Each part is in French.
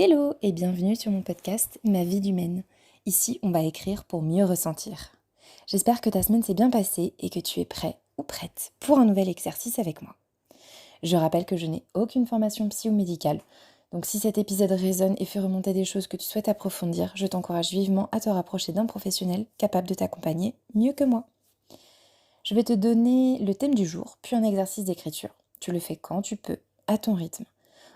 Hello et bienvenue sur mon podcast Ma vie d'humaine. Ici, on va écrire pour mieux ressentir. J'espère que ta semaine s'est bien passée et que tu es prêt ou prête pour un nouvel exercice avec moi. Je rappelle que je n'ai aucune formation psy ou médicale, donc si cet épisode résonne et fait remonter des choses que tu souhaites approfondir, je t'encourage vivement à te rapprocher d'un professionnel capable de t'accompagner mieux que moi. Je vais te donner le thème du jour, puis un exercice d'écriture. Tu le fais quand tu peux, à ton rythme.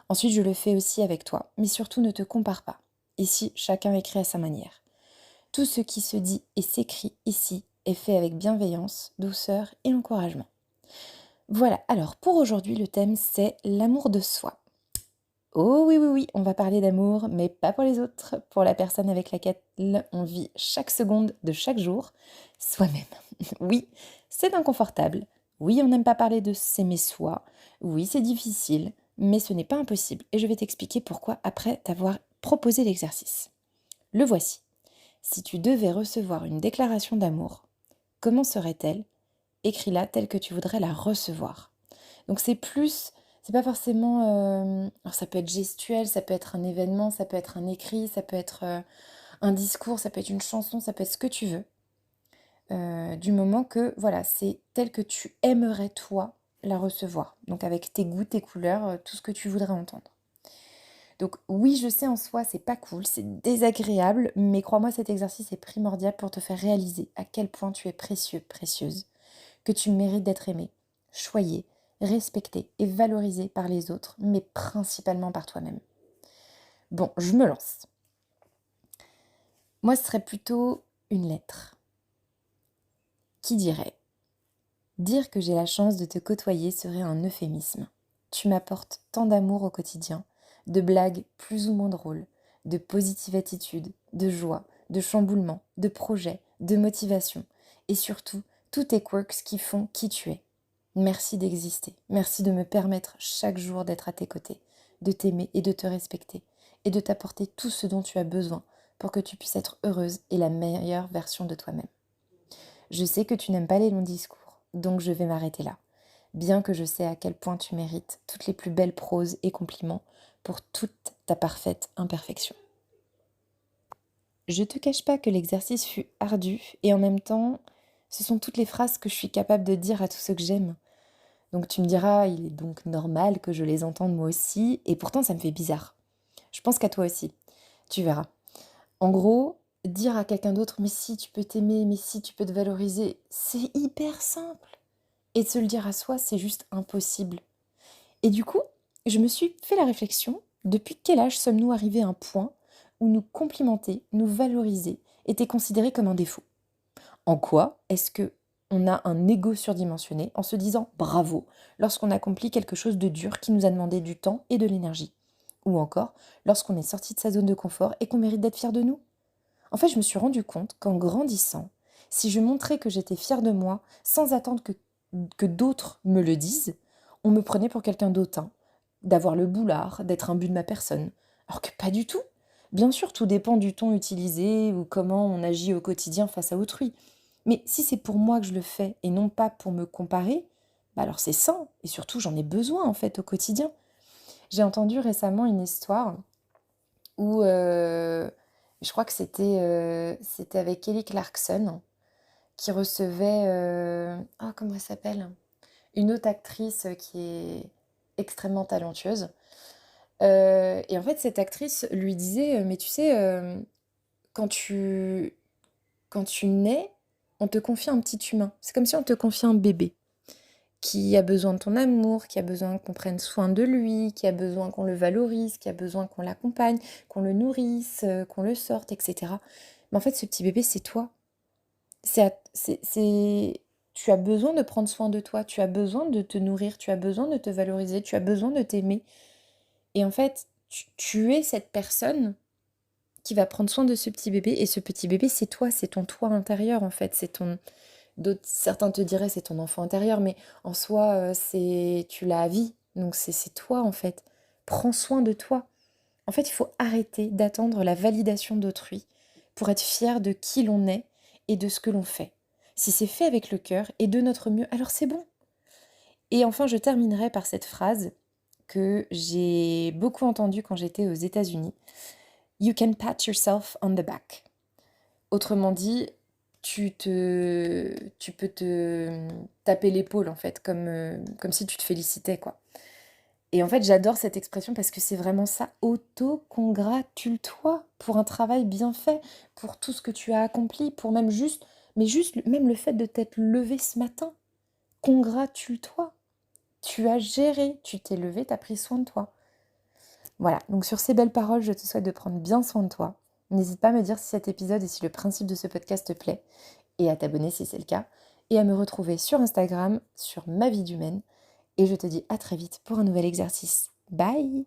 Ensuite, je le fais aussi avec toi, mais surtout ne te compare pas. Ici, chacun écrit à sa manière. Tout ce qui se dit et s'écrit ici est fait avec bienveillance, douceur et encouragement. Voilà, alors pour aujourd'hui, le thème c'est l'amour de soi. Oh oui, oui, oui, on va parler d'amour, mais pas pour les autres, pour la personne avec laquelle on vit chaque seconde de chaque jour, soi-même. Oui, c'est inconfortable. Oui, on n'aime pas parler de s'aimer soi. Oui, c'est difficile, mais ce n'est pas impossible. Et je vais t'expliquer pourquoi après t'avoir proposé l'exercice. Le voici. Si tu devais recevoir une déclaration d'amour, comment serait-elle? Écris-la telle que tu voudrais la recevoir. Donc c'est pas forcément, alors ça peut être gestuel, ça peut être un événement, ça peut être un écrit, ça peut être un discours, ça peut être une chanson, ça peut être ce que tu veux. Du moment que, voilà, c'est tel que tu aimerais toi la recevoir. Donc avec tes goûts, tes couleurs, tout ce que tu voudrais entendre. Donc oui, je sais en soi, c'est pas cool, c'est désagréable, mais crois-moi, cet exercice est primordial pour te faire réaliser à quel point tu es précieux, précieuse, que tu mérites d'être aimé, choyé, respecté et valorisé par les autres, mais principalement par toi-même. Bon, je me lance. Moi, ce serait plutôt une lettre. Qui dirait: dire que j'ai la chance de te côtoyer serait un euphémisme. Tu m'apportes tant d'amour au quotidien, de blagues plus ou moins drôles, de positive attitude, de joie, de chamboulement, de projets, de motivation, et surtout, tous tes quirks qui font qui tu es. Merci d'exister, merci de me permettre chaque jour d'être à tes côtés, de t'aimer et de te respecter, et de t'apporter tout ce dont tu as besoin pour que tu puisses être heureuse et la meilleure version de toi-même. Je sais que tu n'aimes pas les longs discours, donc je vais m'arrêter là, bien que je sais à quel point tu mérites toutes les plus belles proses et compliments pour toute ta parfaite imperfection. Je te cache pas que l'exercice fut ardu, et en même temps, ce sont toutes les phrases que je suis capable de dire à tous ceux que j'aime. Donc tu me diras, il est donc normal que je les entende moi aussi, et pourtant ça me fait bizarre. Je pense qu'à toi aussi, tu verras. En gros, dire à quelqu'un d'autre, mais si tu peux t'aimer, mais si tu peux te valoriser, c'est hyper simple. Et de se le dire à soi, c'est juste impossible. Et du coup, je me suis fait la réflexion, depuis quel âge sommes-nous arrivés à un point où nous complimenter, nous valoriser, était considéré comme un défaut? En quoi est-ce que on a un ego surdimensionné en se disant bravo lorsqu'on accomplit quelque chose de dur qui nous a demandé du temps et de l'énergie? Ou encore lorsqu'on est sorti de sa zone de confort et qu'on mérite d'être fier de nous? En fait, je me suis rendu compte qu'en grandissant, si je montrais que j'étais fière de moi sans attendre que d'autres me le disent, on me prenait pour quelqu'un d'autant, d'avoir le boulard, d'être un but de ma personne. Alors que pas du tout. Bien sûr, tout dépend du ton utilisé ou comment on agit au quotidien face à autrui. Mais si c'est pour moi que je le fais et non pas pour me comparer, bah alors c'est sain. Et surtout, j'en ai besoin en fait au quotidien. J'ai entendu récemment une histoire où je crois que c'était avec Kelly Clarkson qui recevait, ah comment elle s'appelle? Une autre actrice qui est extrêmement talentueuse. Et en fait, cette actrice lui disait, mais tu sais, quand tu, quand tu nais, on te confie un petit humain. C'est comme si on te confiait un bébé qui a besoin de ton amour, qui a besoin qu'on prenne soin de lui, qui a besoin qu'on le valorise, qui a besoin qu'on l'accompagne, qu'on le nourrisse, qu'on le sorte, etc. Mais en fait, ce petit bébé, c'est toi. Tu as besoin de prendre soin de toi, tu as besoin de te nourrir, tu as besoin de te valoriser, tu as besoin de t'aimer. Et en fait, tu es cette personne qui va prendre soin de ce petit bébé. Et ce petit bébé, c'est toi, c'est ton toi intérieur, en fait. Certains te diraient c'est ton enfant intérieur, mais en soi, tu l'as à vie. Donc c'est toi, en fait. Prends soin de toi. En fait, il faut arrêter d'attendre la validation d'autrui pour être fier de qui l'on est et de ce que l'on fait. Si c'est fait avec le cœur et de notre mieux, alors c'est bon. Et enfin, je terminerai par cette phrase que j'ai beaucoup entendu quand j'étais aux États-Unis. You can pat yourself on the back. Autrement dit, tu peux te taper l'épaule en fait, comme si tu te félicitais quoi. Et en fait, j'adore cette expression parce que c'est vraiment ça, auto-congratule-toi pour un travail bien fait, pour tout ce que tu as accompli, pour même juste, mais juste même le fait de t'être levé ce matin. Congratule-toi. Tu as géré, tu t'es levé, tu as pris soin de toi. Voilà, donc sur ces belles paroles, je te souhaite de prendre bien soin de toi. N'hésite pas à me dire si cet épisode et si le principe de ce podcast te plaît, et à t'abonner si c'est le cas, et à me retrouver sur Instagram, sur ma vie d'humaine. Et je te dis à très vite pour un nouvel exercice. Bye!